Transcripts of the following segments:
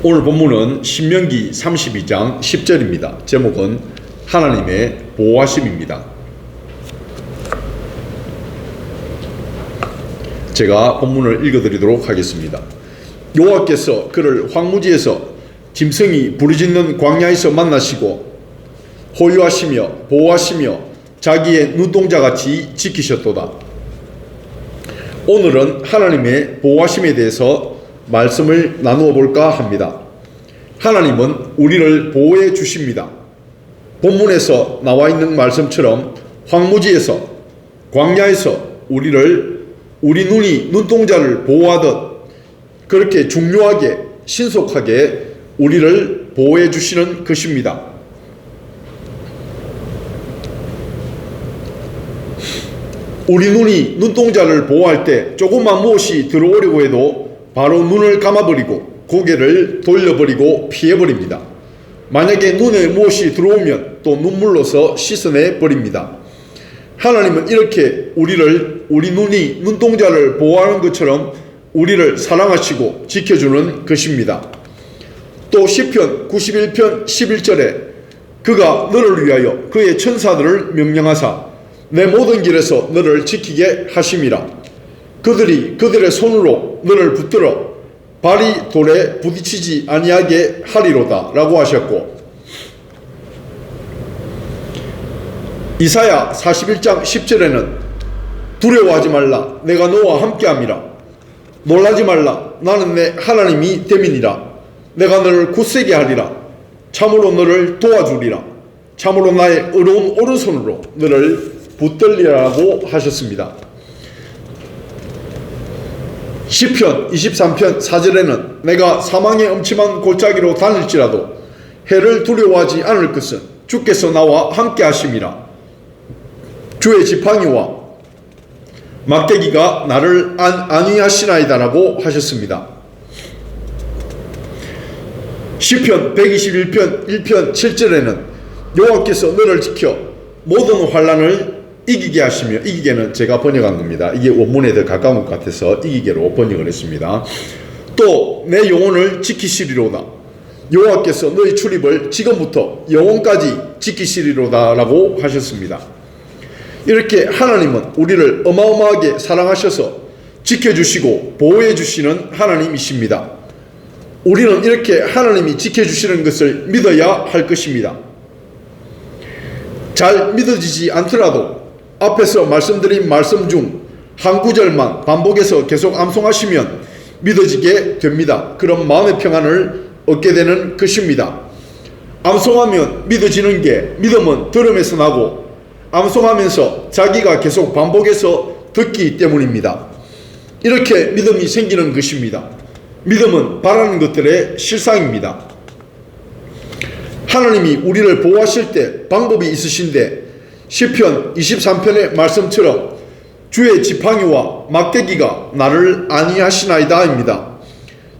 오늘 본문은 신명기 32장 10절입니다. 제목은 하나님의 보호하심입니다. 제가 본문을 읽어드리도록 하겠습니다. 여호와께서 그를 황무지에서 짐승이 부르짖는 광야에서 만나시고 호유하시며 보호하시며 자기의 눈동자같이 지키셨도다. 오늘은 하나님의 보호하심에 대해서 말씀을 나누어 볼까 합니다. 하나님은 우리를 보호해 주십니다. 본문에서 나와 있는 말씀처럼 황무지에서 광야에서 우리 눈동자를 보호하듯 그렇게 중요하게 신속하게 우리를 보호해 주시는 것입니다. 우리 눈동자를 보호할 때 조금만 무엇이 들어오려고 해도 바로 눈을 감아버리고 고개를 돌려버리고 피해버립니다. 만약에 눈에 무엇이 들어오면 또 눈물로서 씻어내 버립니다. 하나님은 이렇게 우리 눈동자를 보호하는 것처럼 우리를 사랑하시고 지켜주는 것입니다. 또 시편 91편 11절에 그가 너를 위하여 그의 천사들을 명령하사 내 모든 길에서 너를 지키게 하심이라. 그들이 그들의 손으로 너를 붙들어 발이 돌에 부딪히지 아니하게 하리로다 라고 하셨고, 이사야 41장 10절에는 두려워하지 말라 내가 너와 함께함이라. 놀라지 말라 나는 내 하나님이 됨이니라. 내가 너를 굳세게 하리라. 참으로 너를 도와주리라. 참으로 나의 의로운 오른손으로 너를 붙들리라고 하셨습니다. 시편 23편 4절에는 내가 사망의 엄침한 골짜기로 다닐지라도 해를 두려워하지 않을 것은 주께서 나와 함께 하심이라. 주의 지팡이와 막대기가 나를 안위하시나이다 라고 하셨습니다. 시편 121편 1편 7절에는 여호와께서 너를 지켜 모든 환난을 이기게 하시며, 이기게는 제가 번역한 겁니다. 이게 원문에 더 가까운 것 같아서 이기게로 번역을 했습니다. 또 내 영혼을 지키시리로다. 여호와께서 너희 출입을 지금부터 영혼까지 지키시리로다 라고 하셨습니다. 이렇게 하나님은 우리를 어마어마하게 사랑하셔서 지켜주시고 보호해 주시는 하나님이십니다. 우리는 이렇게 하나님이 지켜주시는 것을 믿어야 할 것입니다. 잘 믿어지지 않더라도 앞에서 말씀드린 말씀 중 한 구절만 반복해서 계속 암송하시면 믿어지게 됩니다. 그런 마음의 평안을 얻게 되는 것입니다. 암송하면 믿어지는 게 믿음은 들음에서 나고 암송하면서 자기가 계속 반복해서 듣기 때문입니다. 이렇게 믿음이 생기는 것입니다. 믿음은 바라는 것들의 실상입니다. 하나님이 우리를 보호하실 때 방법이 있으신데 시편 23편의 말씀처럼 주의 지팡이와 막대기가 나를 안위하시나이다입니다.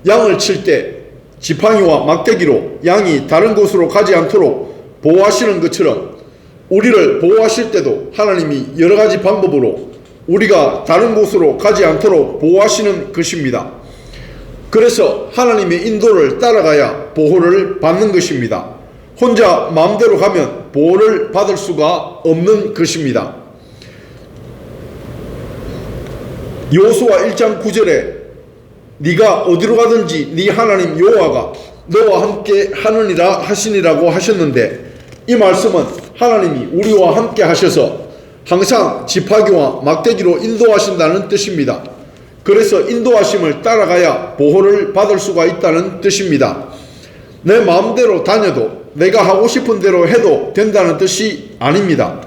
양을 칠 때 지팡이와 막대기로 양이 다른 곳으로 가지 않도록 보호하시는 것처럼 우리를 보호하실 때도 하나님이 여러 가지 방법으로 우리가 다른 곳으로 가지 않도록 보호하시는 것입니다. 그래서 하나님의 인도를 따라가야 보호를 받는 것입니다. 혼자 마음대로 가면 보호를 받을 수가 없는 것입니다. 여호수아 1장 9절에 네가 어디로 가든지 네 하나님 여호와가 너와 함께 하느니라 하시니라고 하셨는데, 이 말씀은 하나님이 우리와 함께 하셔서 항상 지팡이와 막대기로 인도하신다는 뜻입니다. 그래서 인도하심을 따라가야 보호를 받을 수가 있다는 뜻입니다. 내 마음대로 다녀도 내가 하고 싶은 대로 해도 된다는 뜻이 아닙니다.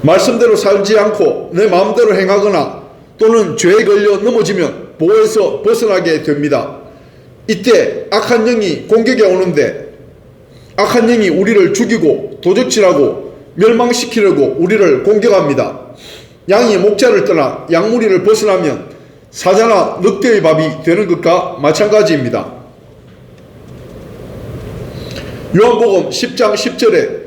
말씀대로 살지 않고 내 마음대로 행하거나 또는 죄에 걸려 넘어지면 보호에서 벗어나게 됩니다. 이때 악한 영이 공격에 오는데 악한 영이 우리를 죽이고 도적질하고 멸망시키려고 우리를 공격합니다. 양이 목자를 떠나 양무리를 벗어나면 사자나 늑대의 밥이 되는 것과 마찬가지입니다. 요한복음 10장 10절에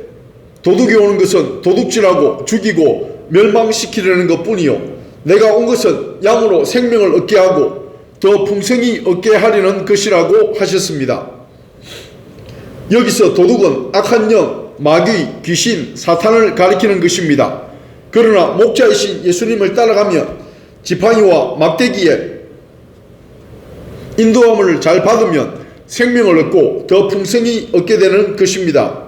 도둑이 오는 것은 도둑질하고 죽이고 멸망시키려는 것뿐이요 내가 온 것은 양으로 생명을 얻게 하고 더 풍성히 얻게 하려는 것이라고 하셨습니다. 여기서 도둑은 악한 영, 마귀, 귀신, 사탄을 가리키는 것입니다. 그러나 목자이신 예수님을 따라가면 지팡이와 막대기에 인도함을 잘 받으면 생명을 얻고 더 풍성히 얻게 되는 것입니다.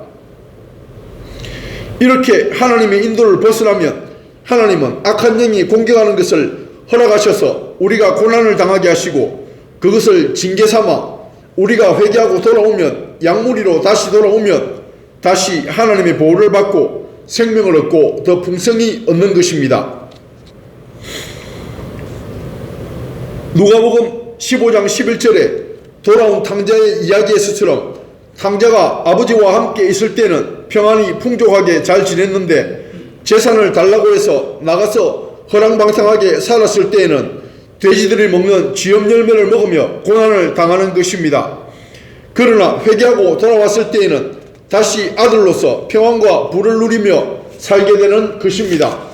이렇게 하나님의 인도를 벗어나면 하나님은 악한 영이 공격하는 것을 허락하셔서 우리가 고난을 당하게 하시고 그것을 징계 삼아 우리가 회개하고 돌아오면 양무리로 다시 돌아오면 다시 하나님의 보호를 받고 생명을 얻고 더 풍성히 얻는 것입니다. 누가복음 15장 11절에 돌아온 탕자의 이야기에서처럼 탕자가 아버지와 함께 있을 때는 평안히 풍족하게 잘 지냈는데 재산을 달라고 해서 나가서 허랑방탕하게 살았을 때에는 돼지들이 먹는 쥐염 열매를 먹으며 고난을 당하는 것입니다. 그러나 회개하고 돌아왔을 때에는 다시 아들로서 평안과 부를 누리며 살게 되는 것입니다.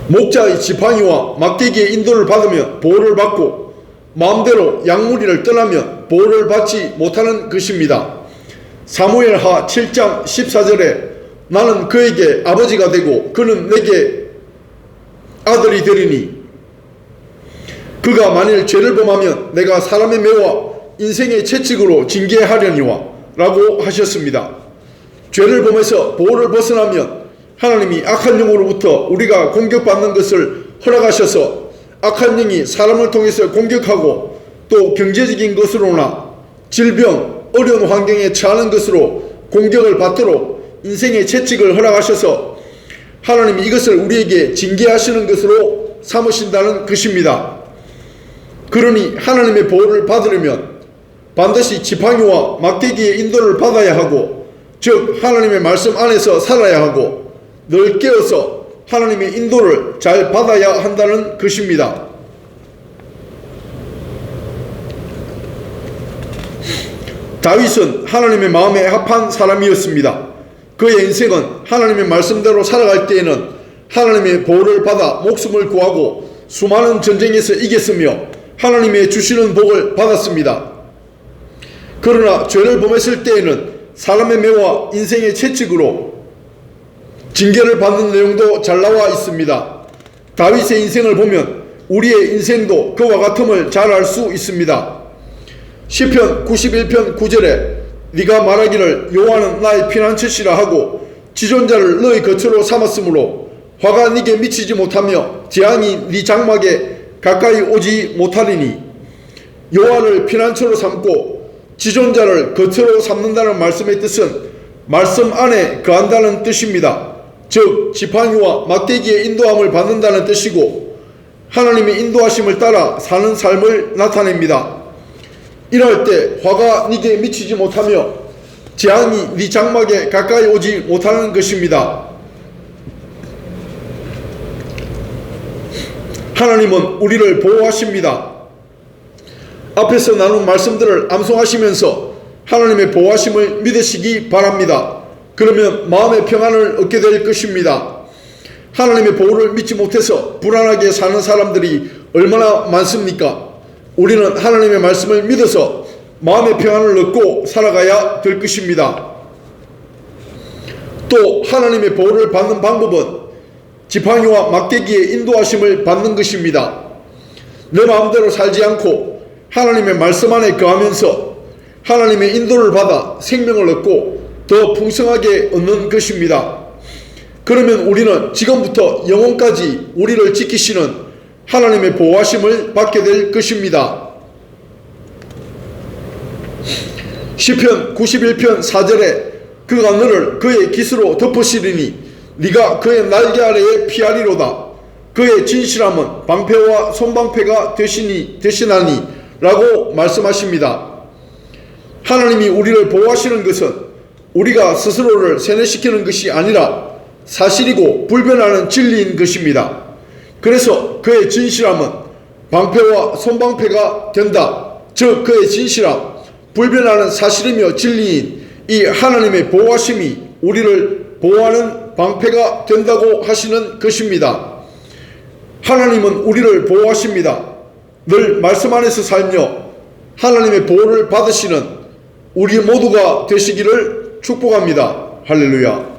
목자의 지팡이와 막대기의 인도를 받으면 보호를 받고 마음대로 양무리를 떠나면 보호를 받지 못하는 것입니다. 사무엘하 7장 14절에 나는 그에게 아버지가 되고 그는 내게 아들이 되리니 그가 만일 죄를 범하면 내가 사람의 매와 인생의 채찍으로 징계하려니와 라고 하셨습니다. 죄를 범해서 보호를 벗어나면 하나님이 악한 영으로부터 우리가 공격받는 것을 허락하셔서 악한 영이 사람을 통해서 공격하고 또 경제적인 것으로나 질병, 어려운 환경에 처하는 것으로 공격을 받도록 인생의 채찍을 허락하셔서 하나님이 이것을 우리에게 징계하시는 것으로 삼으신다는 것입니다. 그러니 하나님의 보호를 받으려면 반드시 지팡이와 막대기의 인도를 받아야 하고 즉 하나님의 말씀 안에서 살아야 하고 늘 깨어서 하나님의 인도를 잘 받아야 한다는 것입니다. 다윗은 하나님의 마음에 합한 사람이었습니다. 그의 인생은 하나님의 말씀대로 살아갈 때에는 하나님의 보호를 받아 목숨을 구하고 수많은 전쟁에서 이겼으며 하나님의 주시는 복을 받았습니다. 그러나 죄를 범했을 때에는 사람의 매와 인생의 채찍으로 징계를 받는 내용도 잘 나와 있습니다. 다윗의 인생을 보면 우리의 인생도 그와 같음을 잘 알 수 있습니다. 시편 91편 9절에 네가 말하기를 여호와는 나의 피난처시라 하고 지존자를 너의 거처로 삼았으므로 화가 네게 미치지 못하며 재앙이 네 장막에 가까이 오지 못하리니 여호와를 피난처로 삼고 지존자를 거처로 삼는다는 말씀의 뜻은 말씀 안에 거한다는 뜻입니다. 즉 지팡이와 막대기의 인도함을 받는다는 뜻이고 하나님의 인도하심을 따라 사는 삶을 나타냅니다. 이럴 때 화가 네게 미치지 못하며 재앙이 네 장막에 가까이 오지 못하는 것입니다. 하나님은 우리를 보호하십니다. 앞에서 나눈 말씀들을 암송하시면서 하나님의 보호하심을 믿으시기 바랍니다. 그러면 마음의 평안을 얻게 될 것입니다. 하나님의 보호를 믿지 못해서 불안하게 사는 사람들이 얼마나 많습니까? 우리는 하나님의 말씀을 믿어서 마음의 평안을 얻고 살아가야 될 것입니다. 또 하나님의 보호를 받는 방법은 지팡이와 막대기의 인도하심을 받는 것입니다. 내 마음대로 살지 않고 하나님의 말씀 안에 거하면서 하나님의 인도를 받아 생명을 얻고 더 풍성하게 얻는 것입니다. 그러면 우리는 지금부터 영원까지 우리를 지키시는 하나님의 보호하심을 받게 될 것입니다. 시편 91편 4절에 그가 너를 그의 깃으로 덮으시리니 네가 그의 날개 아래에 피하리로다. 그의 진실함은 방패와 손방패가 되시나니 라고 말씀하십니다. 하나님이 우리를 보호하시는 것은 우리가 스스로를 세뇌시키는 것이 아니라 사실이고 불변하는 진리인 것입니다. 그래서 그의 진실함은 방패와 손방패가 된다. 즉 그의 진실함, 불변하는 사실이며 진리인 이 하나님의 보호하심이 우리를 보호하는 방패가 된다고 하시는 것입니다. 하나님은 우리를 보호하십니다. 늘 말씀 안에서 살며 하나님의 보호를 받으시는 우리 모두가 되시기를 축복합니다. 할렐루야.